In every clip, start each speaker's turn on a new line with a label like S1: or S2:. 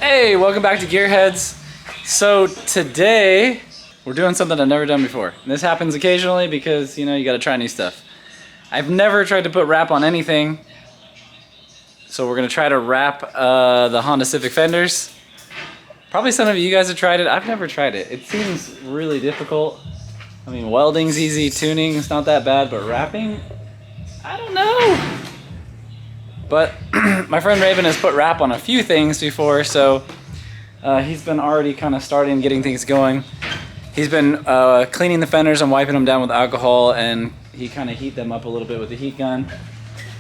S1: Hey, welcome back to Gearheads. So today we're doing something I've never done before. And this happens occasionally because, you know, you gotta try new stuff. I've never tried to put wrap on anything. So we're gonna try to wrap the Honda Civic fenders. Probably some of you guys have tried it. I've never tried it. It seems really difficult. I mean, welding's easy, tuning's not that bad, but wrapping, I don't know. But my friend Raven has put wrap on a few things before, so he's been already kind of starting getting things going. He's been cleaning the fenders and wiping them down with alcohol, and he kind of heat them up a little bit with the heat gun.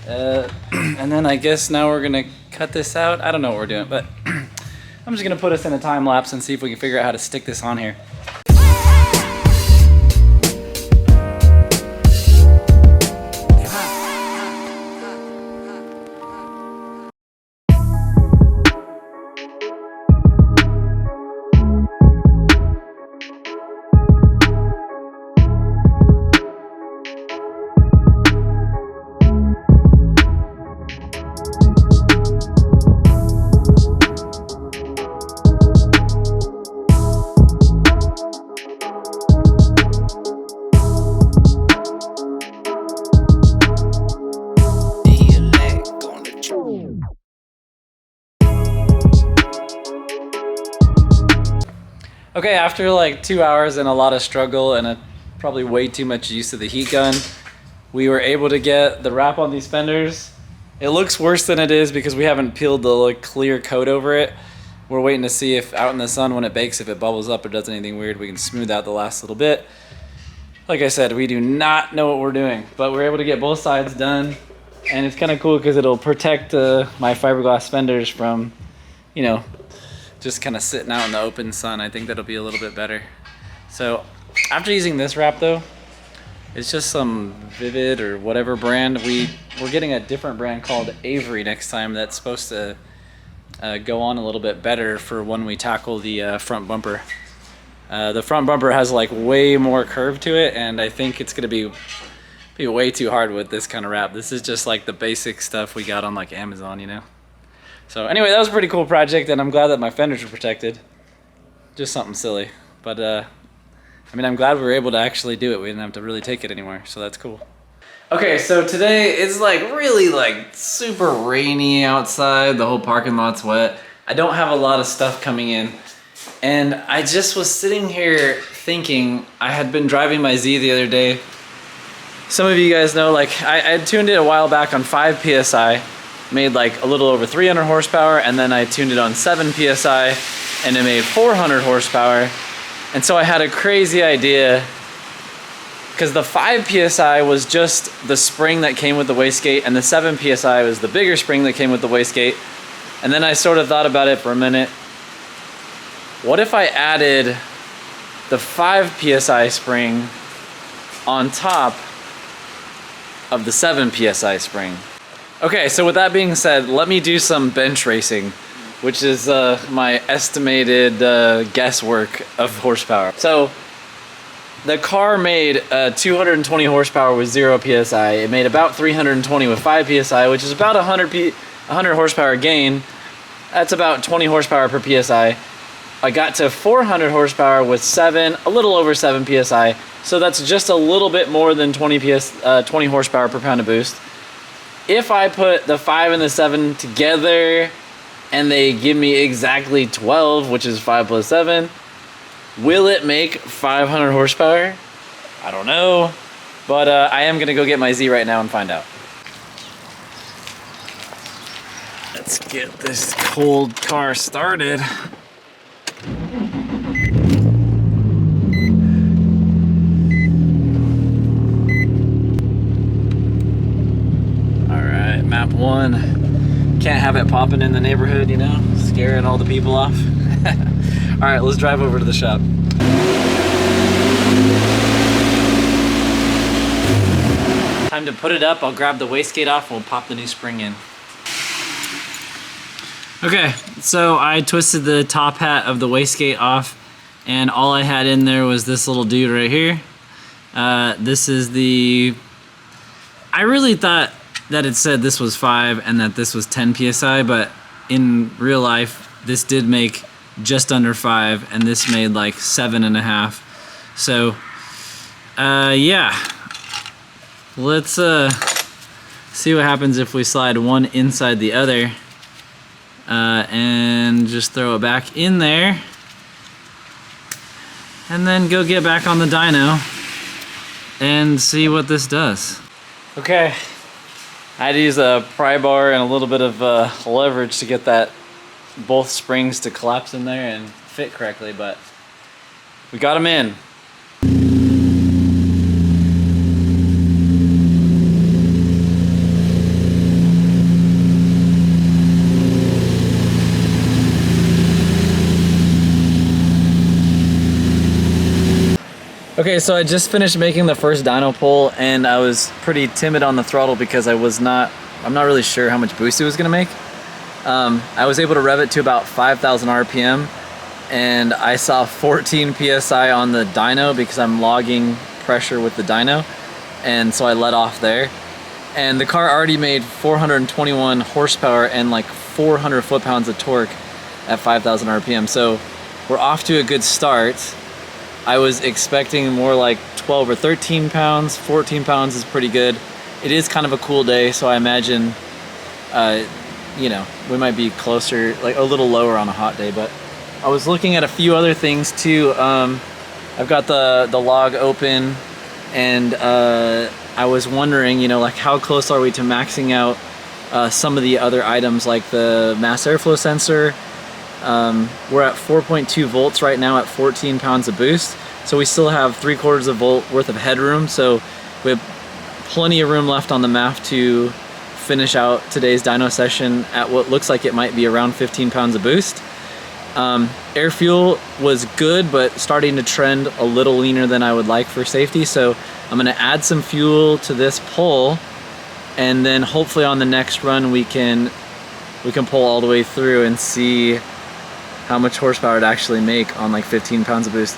S1: And then I guess now we're gonna cut this out. I don't know what we're doing, but I'm just gonna put us in a time lapse and see if we can figure out how to stick this on here. Okay, after like 2 hours and a lot of struggle and probably way too much use of the heat gun, we were able to get the wrap on these fenders. It looks worse than it is because we haven't peeled the clear coat over it. We're waiting to see if out in the sun when it bakes, if it bubbles up or does anything weird, we can smooth out the last little bit. Like I said, we do not know what we're doing, but we're able to get both sides done. And it's kind of cool because it'll protect my fiberglass fenders from, you know, just kind of sitting out in the open sun. I think that'll be a little bit better. So after using this wrap though, it's just some Vivid or whatever brand. We're getting a different brand called Avery next time that's supposed to go on a little bit better for when we tackle the front bumper. The front bumper has like way more curve to it, and I think it's gonna be way too hard with this kind of wrap. This is just like the basic stuff we got on like Amazon, you know? So anyway, that was a pretty cool project, and I'm glad that my fenders were protected. Just something silly. But I mean, I'm glad we were able to actually do it. We didn't have to really take it anywhere, so that's cool. Okay, so today it's like really like super rainy outside. The whole parking lot's wet. I don't have a lot of stuff coming in. And I just was sitting here thinking, I had been driving my Z the other day. Some of you guys know, like I had tuned it a while back on 5 PSI. Made like a little over 300 horsepower, and then I tuned it on 7 PSI and it made 400 horsepower. And so I had a crazy idea because the 5 PSI was just the spring that came with the wastegate, and the 7 PSI was the bigger spring that came with the wastegate. And then I sort of thought about it for a minute. What if I added the 5 PSI spring on top of the 7 PSI spring? Okay, so with that being said, let me do some bench racing, which is my estimated guesswork of horsepower. So the car made 220 horsepower with 0 PSI. It made about 320 with 5 PSI, which is about 100 horsepower gain. That's about 20 horsepower per PSI. I got to 400 horsepower with 7, a little over 7 PSI. So that's just a little bit more than 20 horsepower per pound of boost. If I put the 5 and the 7 together and they give me exactly 12, which is 5 plus 7, will it make 500 horsepower? I don't know, but I am gonna go get my Z right now and find out. Let's get this cold car started. Map 1. Can't have it popping in the neighborhood, you know, scaring all the people off. All right, let's drive over to the shop. Time to put it up. I'll grab the wastegate off and we'll pop the new spring in. Okay, so I twisted the top hat of the wastegate off, and all I had in there was this little dude right here. This is the... I really thought that it said this was 5 and that this was 10 PSI, but in real life, this did make just under 5, and this made like 7.5. So yeah, let's see what happens if we slide one inside the other and just throw it back in there, and then go get back on the dyno and see what this does. Okay, I had to use a pry bar and a little bit of leverage to get that both springs to collapse in there and fit correctly, but we got them in. Okay, so I just finished making the first dyno pull, and I was pretty timid on the throttle because I'm not really sure how much boost it was gonna make. I was able to rev it to about 5,000 RPM, and I saw 14 PSI on the dyno because I'm logging pressure with the dyno, and so I let off there. And the car already made 421 horsepower and like 400 foot-pounds of torque at 5,000 RPM, so we're off to a good start. I was expecting more like 12 or 13 pounds. 14 pounds is pretty good. It is kind of a cool day, so I imagine, you know, we might be closer, like a little lower on a hot day. But I was looking at a few other things too. I've got the log open, and I was wondering, you know, like how close are we to maxing out some of the other items, like the mass airflow sensor. We're at 4.2 volts right now at 14 pounds of boost, so we still have 3/4 of a volt worth of headroom, so we have plenty of room left on the MAF to finish out today's dyno session at what looks like it might be around 15 pounds of boost. Air fuel was good, but starting to trend a little leaner than I would like for safety, so I'm going to add some fuel to this pull, and then hopefully on the next run we can pull all the way through and see how much horsepower it actually make on like 15 pounds of boost.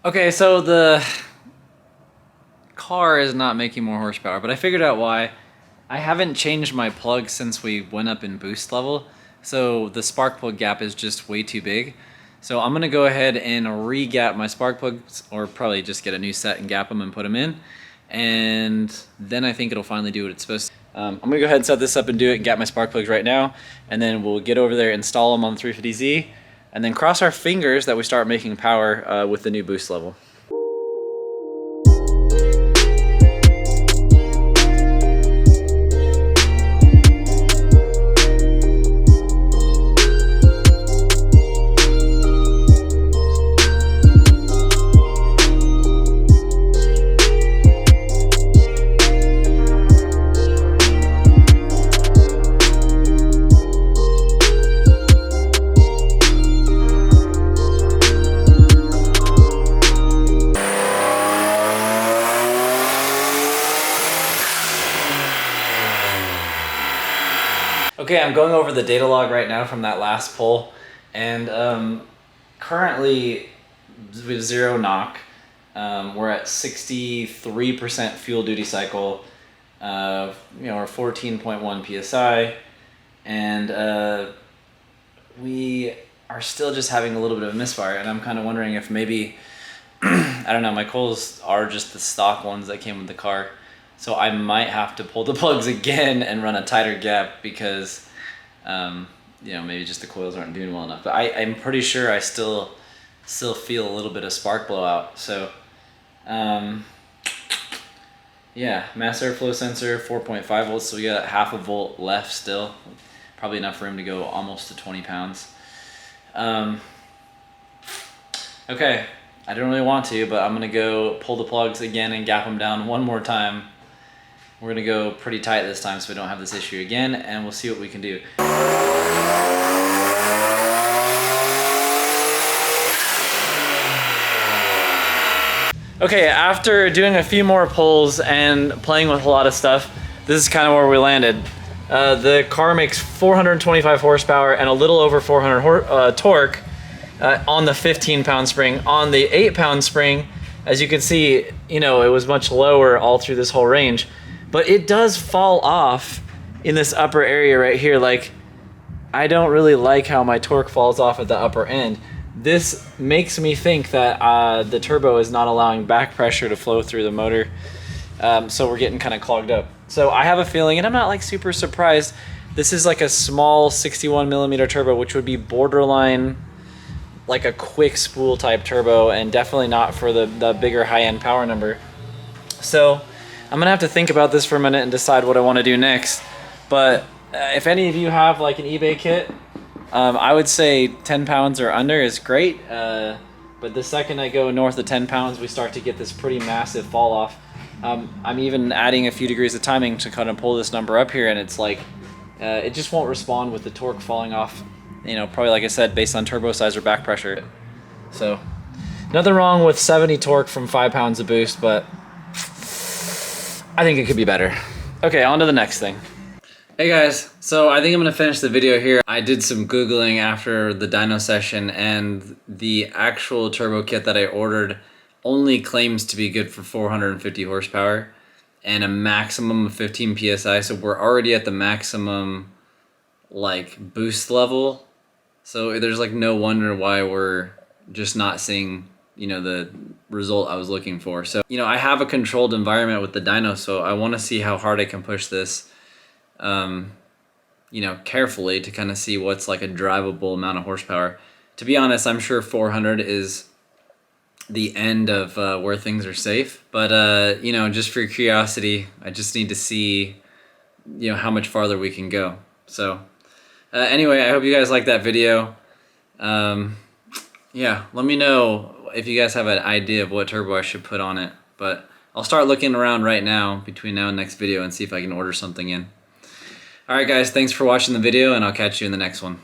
S1: Okay, so the car is not making more horsepower, but I figured out why. I haven't changed my plug since we went up in boost level, so the spark plug gap is just way too big. So I'm gonna go ahead and re-gap my spark plugs, or probably just get a new set and gap them and put them in. And then I think it'll finally do what it's supposed to. I'm gonna go ahead and set this up and do it and gap my spark plugs right now, and then we'll get over there, install them on the 350Z, and then cross our fingers that we start making power with the new boost level. Okay, I'm going over the data log right now from that last pull, and currently with 0 knock, we're at 63% fuel duty cycle, you know, or 14.1 PSI, and we are still just having a little bit of misfire, and I'm kind of wondering if maybe, I don't know, my coils are just the stock ones that came with the car. So I might have to pull the plugs again and run a tighter gap because, you know, maybe just the coils aren't doing well enough. But I'm pretty sure I still feel a little bit of spark blowout. So, yeah, mass airflow sensor, 4.5 volts. So we got half a volt left still. Probably enough room to go almost to 20 pounds. Okay, I don't really want to, but I'm gonna go pull the plugs again and gap them down one more time. We're gonna go pretty tight this time so we don't have this issue again, and we'll see what we can do. Okay, after doing a few more pulls and playing with a lot of stuff, this is kind of where we landed. The car makes 425 horsepower and a little over 400 torque on the 15-pound spring. On the 8-pound spring, as you can see, you know, it was much lower all through this whole range, but it does fall off in this upper area right here. Like, I don't really like how my torque falls off at the upper end. This makes me think that the turbo is not allowing back pressure to flow through the motor. So we're getting kind of clogged up. So I have a feeling, and I'm not like super surprised, this is like a small 61mm turbo, which would be borderline like a quick spool type turbo, and definitely not for the bigger high-end power number. So I'm gonna have to think about this for a minute and decide what I want to do next. But if any of you have like an eBay kit, I would say 10 pounds or under is great. But the second I go north of 10 pounds, we start to get this pretty massive fall off. I'm even adding a few degrees of timing to kind of pull this number up here, and it's like, it just won't respond with the torque falling off, you know, probably like I said, based on turbo size or back pressure. So nothing wrong with 70 torque from 5 pounds of boost, but I think it could be better. Okay, on to the next thing. Hey guys, so I think I'm gonna finish the video here. I did some Googling after the dyno session, and the actual turbo kit that I ordered only claims to be good for 450 horsepower and a maximum of 15 PSI. So we're already at the maximum like boost level. So there's like no wonder why we're just not seeing, you know, the result I was looking for. So, you know, I have a controlled environment with the dyno, so I want to see how hard I can push this, you know, carefully to kind of see what's like a drivable amount of horsepower. To be honest, I'm sure 400 is the end of where things are safe, but you know, just for curiosity, I just need to see, you know, how much farther we can go. So anyway, I hope you guys liked that video. Yeah, let me know if you guys have an idea of what turbo I should put on it, but I'll start looking around right now between now and next video and see if I can order something in. Alright guys, thanks for watching the video, and I'll catch you in the next one.